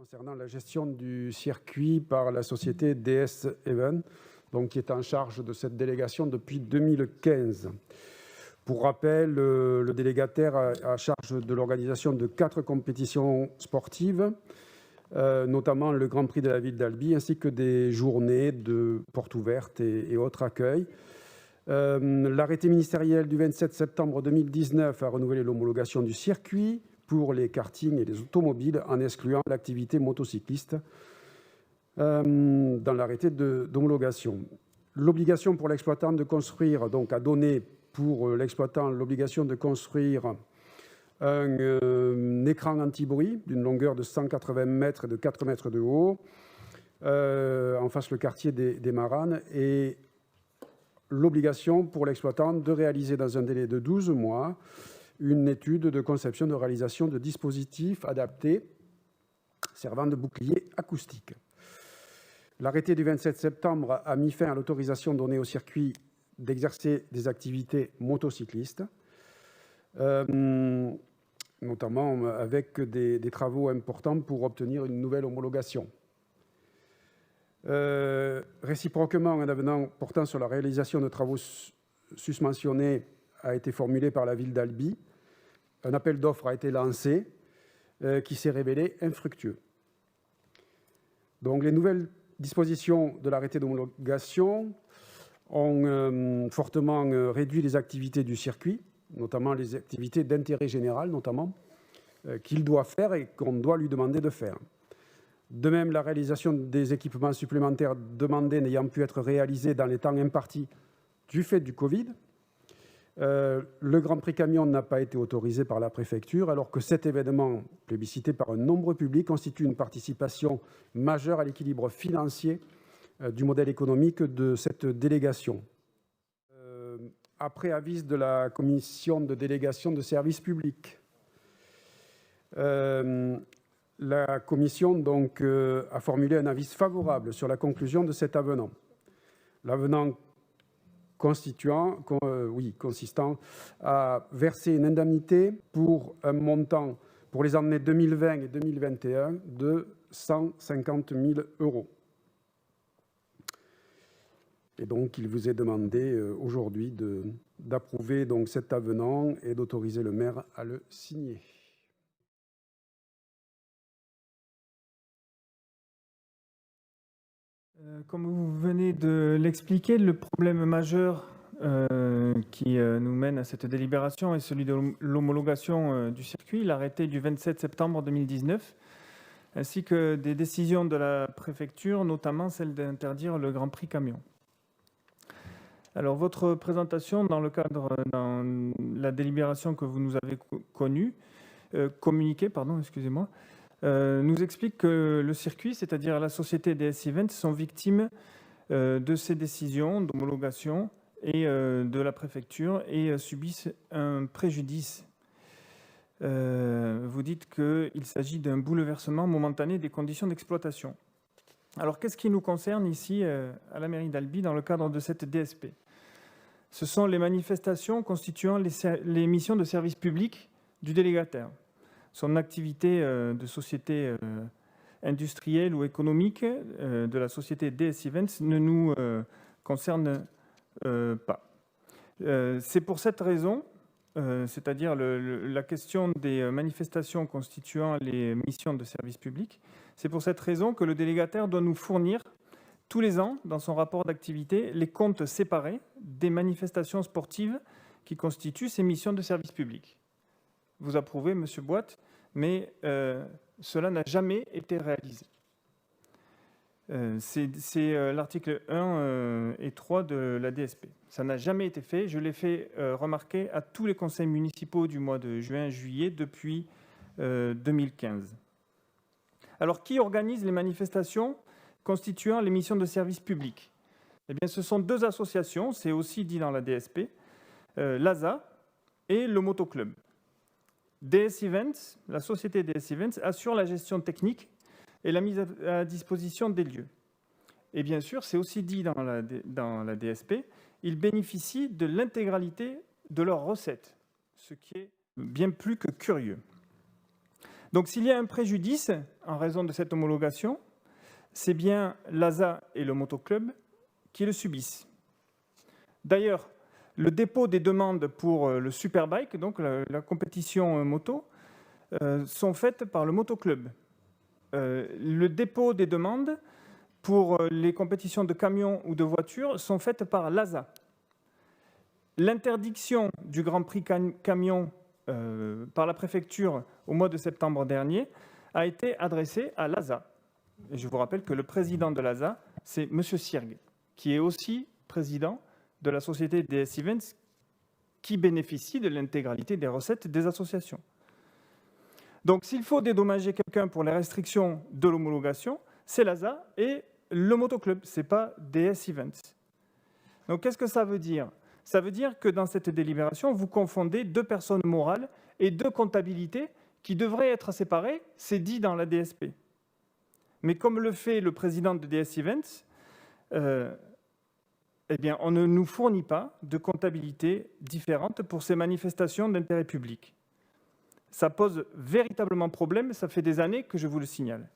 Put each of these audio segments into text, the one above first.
concernant la gestion du circuit par la société DS Event, donc qui est en charge de cette délégation depuis 2015. Pour rappel, le délégataire a charge de l'organisation de 4 compétitions sportives, notamment le Grand Prix de la ville d'Albi, ainsi que des journées de portes ouvertes et autres accueils. L'arrêté ministériel du 27 septembre 2019 a renouvelé l'homologation du circuit pour les kartings et les automobiles en excluant l'activité motocycliste dans l'arrêté d'homologation. L'obligation pour l'exploitant de construire, donc a donné pour l'exploitant l'obligation de construire un écran anti-bruit d'une longueur de 180 mètres et de 4 mètres de haut en face le quartier des Maranes et l'obligation pour l'exploitant de réaliser dans un délai de 12 mois une étude de conception de réalisation de dispositifs adaptés servant de bouclier acoustique. L'arrêté du 27 septembre a mis fin à l'autorisation donnée au circuit d'exercer des activités motocyclistes, notamment avec des travaux importants pour obtenir une nouvelle homologation. Réciproquement, un avenant portant sur la réalisation de travaux susmentionnés a été formulé par la ville d'Albi. Un appel d'offres a été lancé qui s'est révélé infructueux. Donc, les nouvelles dispositions de l'arrêté d'homologation ont fortement réduit les activités du circuit, notamment les activités d'intérêt général, qu'il doit faire et qu'on doit lui demander de faire. De même, la réalisation des équipements supplémentaires demandés n'ayant pu être réalisés dans les temps impartis du fait du Covid, le Grand Prix Camion n'a pas été autorisé par la préfecture, alors que cet événement, plébiscité par un nombreux public, constitue une participation majeure à l'équilibre financier du modèle économique de cette délégation. Après avis de la commission de délégation de services publics, la commission donc, a formulé un avis favorable sur la conclusion de cet avenant. L'avenant consistant à verser une indemnité pour un montant pour les années 2020 et 2021 de 150 000 €. Et donc, il vous est demandé aujourd'hui d'approuver donc cet avenant et d'autoriser le maire à le signer. Comme vous venez de l'expliquer, le problème majeur qui nous mène à cette délibération est celui de l'homologation du circuit, l'arrêté du 27 septembre 2019, ainsi que des décisions de la préfecture, notamment celle d'interdire le Grand Prix Camion. Alors, votre présentation dans la délibération que vous nous avez communiquée, nous explique que le circuit, c'est-à-dire la société DS Event, sont victimes de ces décisions d'homologation et de la préfecture et subissent un préjudice. Vous dites qu'il s'agit d'un bouleversement momentané des conditions d'exploitation. Alors, qu'est-ce qui nous concerne ici à la mairie d'Albi dans le cadre de cette DSP? Ce sont les manifestations constituant les missions de service public du délégataire. Son activité de société industrielle ou économique de la société DS Events ne nous concerne pas. C'est pour cette raison, c'est-à-dire la question des manifestations constituant les missions de service public, c'est pour cette raison que le délégataire doit nous fournir tous les ans, dans son rapport d'activité, les comptes séparés des manifestations sportives qui constituent ces missions de service public. Vous approuvez, Monsieur Boite, mais cela n'a jamais été réalisé. C'est l'article 1 et 3 de la DSP. Ça n'a jamais été fait. Je l'ai fait remarquer à tous les conseils municipaux du mois de juin-juillet depuis 2015. Alors, qui organise les manifestations constituant les missions de service public? Eh bien, ce sont 2 associations, c'est aussi dit dans la DSP, l'ASA et le Motoclub. DS Events, la société DS Events assure la gestion technique et la mise à disposition des lieux. Et bien sûr, c'est aussi dit dans la DSP, ils bénéficient de l'intégralité de leurs recettes, ce qui est bien plus que curieux. Donc s'il y a un préjudice en raison de cette homologation, c'est bien l'ASA et le motoclub qui le subissent. D'ailleurs, le dépôt des demandes pour le Superbike, donc la compétition moto, sont faites par le motoclub. Le dépôt des demandes pour les compétitions de camions ou de voitures sont faites par l'ASA. L'interdiction du Grand Prix camion par la préfecture au mois de septembre dernier a été adressée à l'ASA. Et je vous rappelle que le président de l'ASA, c'est M. Siergue, qui est aussi président de la société DS Events, qui bénéficie de l'intégralité des recettes des associations. Donc, s'il faut dédommager quelqu'un pour les restrictions de l'homologation, c'est l'ASA et le motoclub, ce n'est pas DS Events. Donc, qu'est-ce que ça veut dire ? Ça veut dire que dans cette délibération, vous confondez deux personnes morales et deux comptabilités qui devraient être séparées, c'est dit dans la DSP. Mais comme le fait le président de DS Events, eh bien, on ne nous fournit pas de comptabilité différente pour ces manifestations d'intérêt public. Ça pose véritablement problème, ça fait des années que je vous le signale.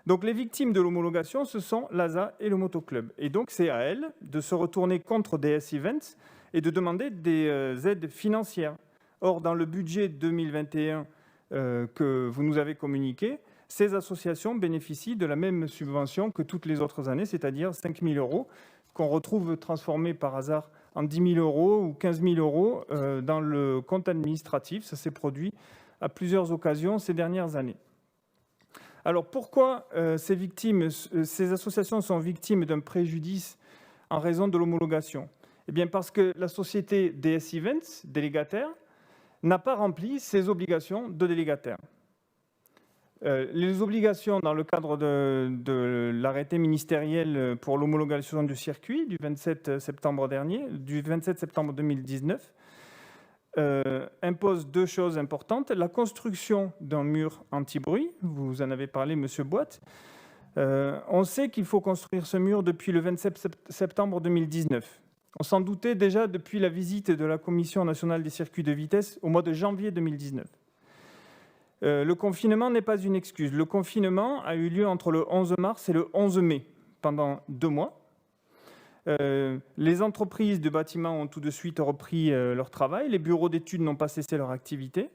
Donc les victimes de l'homologation, ce sont l'ASA et le motoclub. Et donc c'est à elles de se retourner contre DS Events et de demander des aides financières. Or, dans le budget 2021 que vous nous avez communiqué, ces associations bénéficient de la même subvention que toutes les autres années, c'est-à-dire 5 000 €, qu'on retrouve transformés par hasard en 10 000 € ou 15 000 € dans le compte administratif. Ça s'est produit à plusieurs occasions ces dernières années. Alors pourquoi ces associations sont victimes d'un préjudice en raison de l'homologation ? Eh bien parce que la société DS Events, délégataire, n'a pas rempli ses obligations de délégataire. Les obligations dans le cadre de l'arrêté ministériel pour l'homologation du circuit du 27 septembre dernier, du 27 septembre 2019, imposent deux choses importantes. La construction d'un mur anti-bruit, vous en avez parlé, Monsieur Boite. On sait qu'il faut construire ce mur depuis le 27 septembre 2019. On s'en doutait déjà depuis la visite de la Commission nationale des circuits de vitesse au mois de janvier 2019. Le confinement n'est pas une excuse. Le confinement a eu lieu entre le 11 mars et le 11 mai, pendant 2 mois. Les entreprises de bâtiments ont tout de suite repris leur travail. Les bureaux d'études n'ont pas cessé leur activité.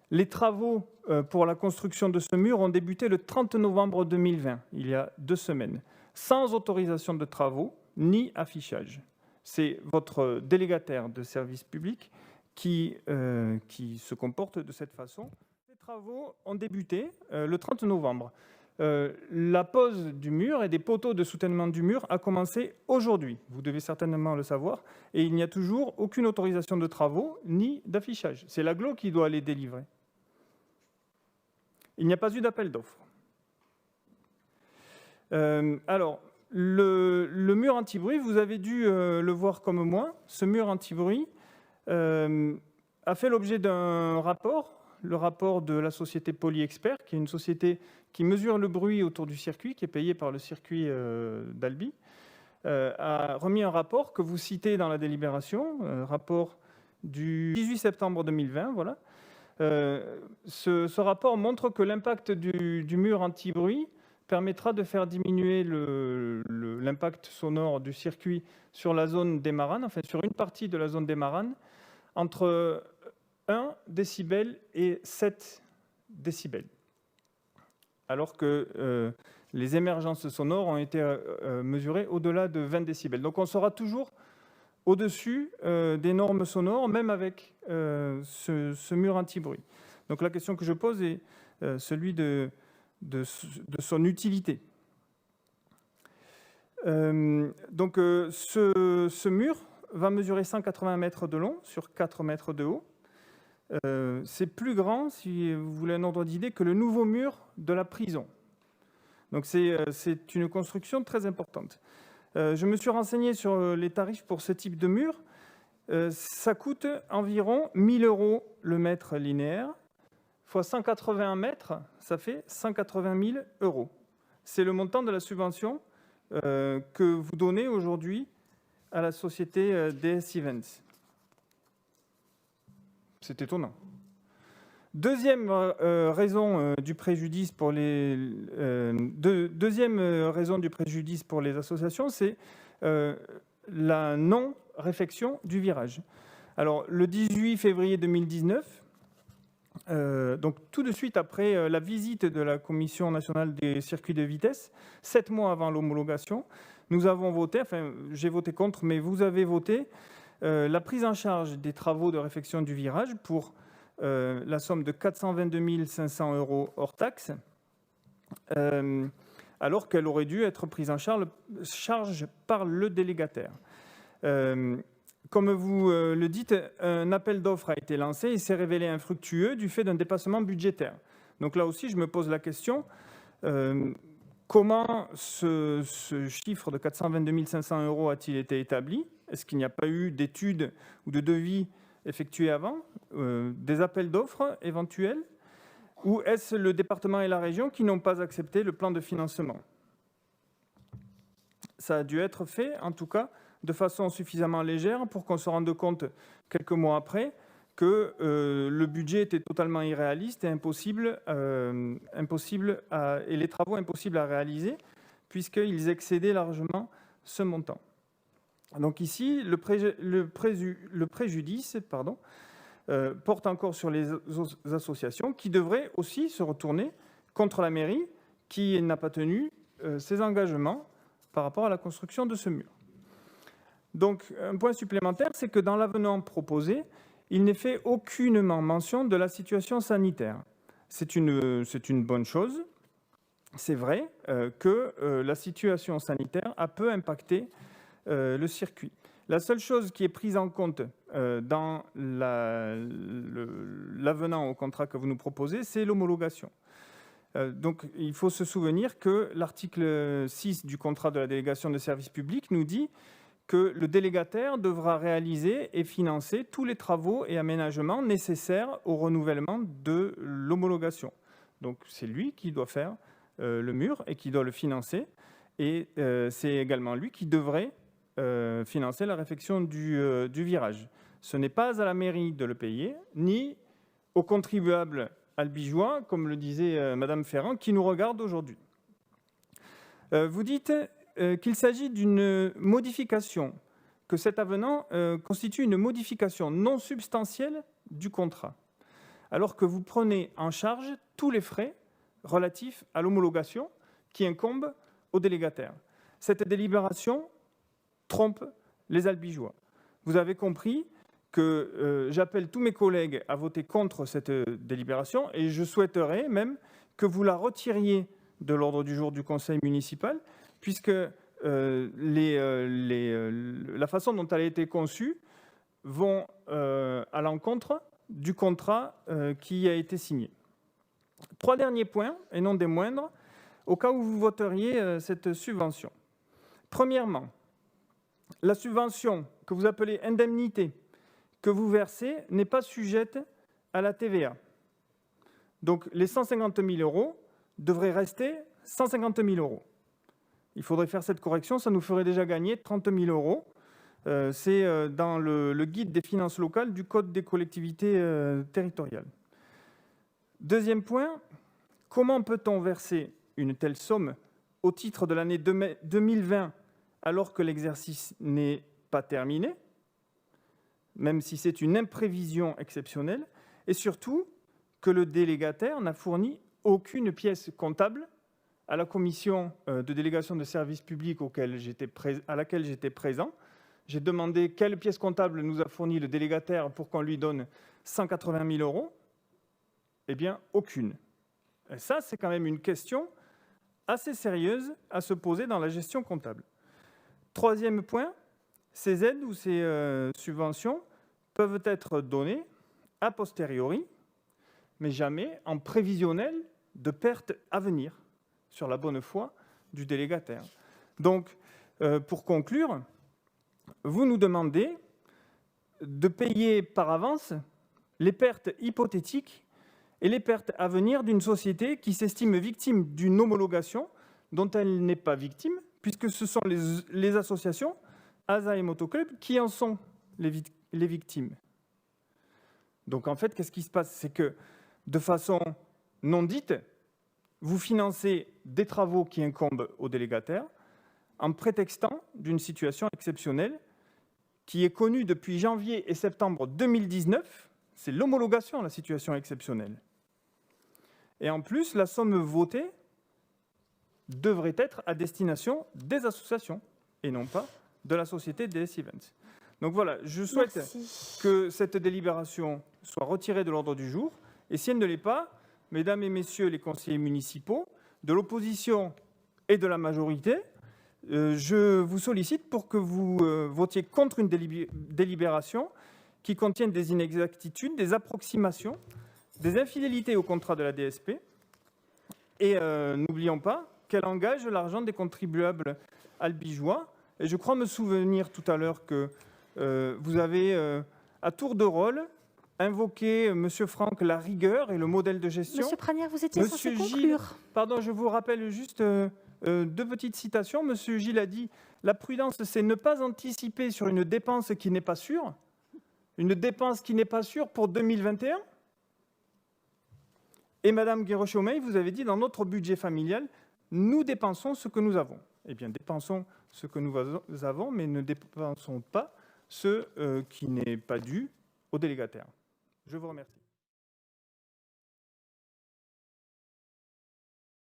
Les travaux pour la construction de ce mur ont débuté le 30 novembre 2020, il y a 2 semaines, sans autorisation de travaux ni affichage. C'est votre délégataire de service public qui se comporte de cette façon. Les travaux ont débuté le 30 novembre. La pose du mur et des poteaux de soutènement du mur a commencé aujourd'hui. Vous devez certainement le savoir. Et il n'y a toujours aucune autorisation de travaux ni d'affichage. C'est l'AGLO qui doit les délivrer. Il n'y a pas eu d'appel d'offres. Alors, le mur anti-bruit, vous avez dû le voir comme moi. Ce mur anti-bruit a fait l'objet d'un rapport, le rapport de la société Polyexpert, qui est une société qui mesure le bruit autour du circuit, qui est payée par le circuit d'Albi, a remis un rapport que vous citez dans la délibération, rapport du 18 septembre 2020. Voilà. Ce rapport montre que l'impact du mur anti-bruit permettra de faire diminuer l'impact sonore du circuit sur la zone des Maranes, enfin sur une partie de la zone des Maranes, entre 1 décibel et 7 décibels. Alors que les émergences sonores ont été mesurées au-delà de 20 décibels. Donc on sera toujours au-dessus des normes sonores, même avec ce mur anti-bruit. Donc la question que je pose est celui de son utilité. Donc ce mur va mesurer 180 mètres de long sur 4 mètres de haut. C'est plus grand, si vous voulez un ordre d'idée, que le nouveau mur de la prison. Donc c'est une construction très importante. Je me suis renseigné sur les tarifs pour ce type de mur. Ça coûte environ 1 000 € le mètre linéaire, fois 181 mètres, ça fait 180 000 €. C'est le montant de la subvention que vous donnez aujourd'hui à la société DS Events. C'est étonnant. Deuxième raison du préjudice pour les associations, c'est la non-réfection du virage. Alors, le 18 février 2019, donc tout de suite après la visite de la Commission nationale des circuits de vitesse, 7 mois avant l'homologation, nous avons voté, enfin j'ai voté contre, mais vous avez voté la prise en charge des travaux de réfection du virage pour la somme de 422 500 € hors taxe, alors qu'elle aurait dû être prise en charge par le délégataire. Comme vous le dites, un appel d'offres a été lancé et s'est révélé infructueux du fait d'un dépassement budgétaire. Donc là aussi, je me pose la question, comment ce chiffre de 422 500 € a-t-il été établi? Est-ce qu'il n'y a pas eu d'études ou de devis effectués avant, des appels d'offres éventuels? Ou est-ce le département et la région qui n'ont pas accepté le plan de financement? Ça a dû être fait, en tout cas, de façon suffisamment légère pour qu'on se rende compte, quelques mois après, que le budget était totalement irréaliste et et les travaux impossibles à réaliser, puisqu'ils excédaient largement ce montant. Donc ici, le préjudice porte encore sur les associations qui devraient aussi se retourner contre la mairie qui n'a pas tenu ses engagements par rapport à la construction de ce mur. Donc, un point supplémentaire, c'est que dans l'avenant proposé, il n'est fait aucunement mention de la situation sanitaire. C'est une bonne chose. C'est vrai que la situation sanitaire a peu impacté le circuit. La seule chose qui est prise en compte dans l'avenant au contrat que vous nous proposez, c'est l'homologation. Donc, il faut se souvenir que l'article 6 du contrat de la délégation de service public nous dit que le délégataire devra réaliser et financer tous les travaux et aménagements nécessaires au renouvellement de l'homologation. Donc, c'est lui qui doit faire le mur et qui doit le financer. Et c'est également lui qui devrait financer la réfection du virage. Ce n'est pas à la mairie de le payer, ni aux contribuables albigeois, comme le disait Madame Ferrand, qui nous regarde aujourd'hui. Vous dites qu'il s'agit d'une modification, que cet avenant constitue une modification non substantielle du contrat, alors que vous prenez en charge tous les frais relatifs à l'homologation qui incombent au délégataire. Cette délibération trompe les albigeois. Vous avez compris que j'appelle tous mes collègues à voter contre cette délibération et je souhaiterais même que vous la retiriez de l'ordre du jour du conseil municipal, puisque la façon dont elle a été conçue vont à l'encontre du contrat qui a été signé. 3 derniers points, et non des moindres, au cas où vous voteriez cette subvention. Premièrement, la subvention que vous appelez indemnité que vous versez n'est pas sujette à la TVA. Donc les 150 000 € devraient rester 150 000 €. Il faudrait faire cette correction, ça nous ferait déjà gagner 30 000 €. C'est dans le guide des finances locales du Code des collectivités territoriales. Deuxième point, comment peut-on verser une telle somme au titre de l'année 2020 alors que l'exercice n'est pas terminé, même si c'est une imprévision exceptionnelle, et surtout que le délégataire n'a fourni aucune pièce comptable à la commission de délégation de services publics à laquelle j'étais présent. J'ai demandé quelle pièce comptable nous a fourni le délégataire pour qu'on lui donne 180 000 €. Eh bien, aucune. Et ça, c'est quand même une question assez sérieuse à se poser dans la gestion comptable. Troisième point, ces aides ou ces subventions peuvent être données a posteriori, mais jamais en prévisionnel de pertes à venir, sur la bonne foi du délégataire. Donc, pour conclure, vous nous demandez de payer par avance les pertes hypothétiques et les pertes à venir d'une société qui s'estime victime d'une homologation dont elle n'est pas victime, puisque ce sont les associations, ASA et Motoclub, qui en sont les victimes. Donc en fait, qu'est-ce qui se passe? C'est que de façon non dite, vous financez des travaux qui incombent aux délégataires en prétextant d'une situation exceptionnelle qui est connue depuis janvier et septembre 2019. C'est l'homologation, la situation exceptionnelle. Et en plus, la somme votée devrait être à destination des associations et non pas de la société DS Events. Donc voilà, je souhaite que cette délibération soit retirée de l'ordre du jour. Et si elle ne l'est pas, mesdames et messieurs les conseillers municipaux, de l'opposition et de la majorité, je vous sollicite pour que vous votiez contre une délibération qui contienne des inexactitudes, des approximations, des infidélités au contrat de la DSP. Et n'oublions pas qu'elle engage l'argent des contribuables albigeois. Et je crois me souvenir tout à l'heure que vous avez, à tour de rôle, invoqué, Monsieur Franck, la rigueur et le modèle de gestion. Monsieur Pranière, vous étiez censé conclure. Pardon, je vous rappelle juste deux petites citations. Monsieur Gilles a dit « La prudence, c'est ne pas anticiper sur une dépense qui n'est pas sûre. Une dépense qui n'est pas sûre pour 2021 ». Et Madame Guérochomey, vous avez dit « Dans notre budget familial, nous dépensons ce que nous avons ». Eh bien, dépensons ce que nous avons, mais ne dépensons pas ce qui n'est pas dû aux délégataires. Je vous remercie.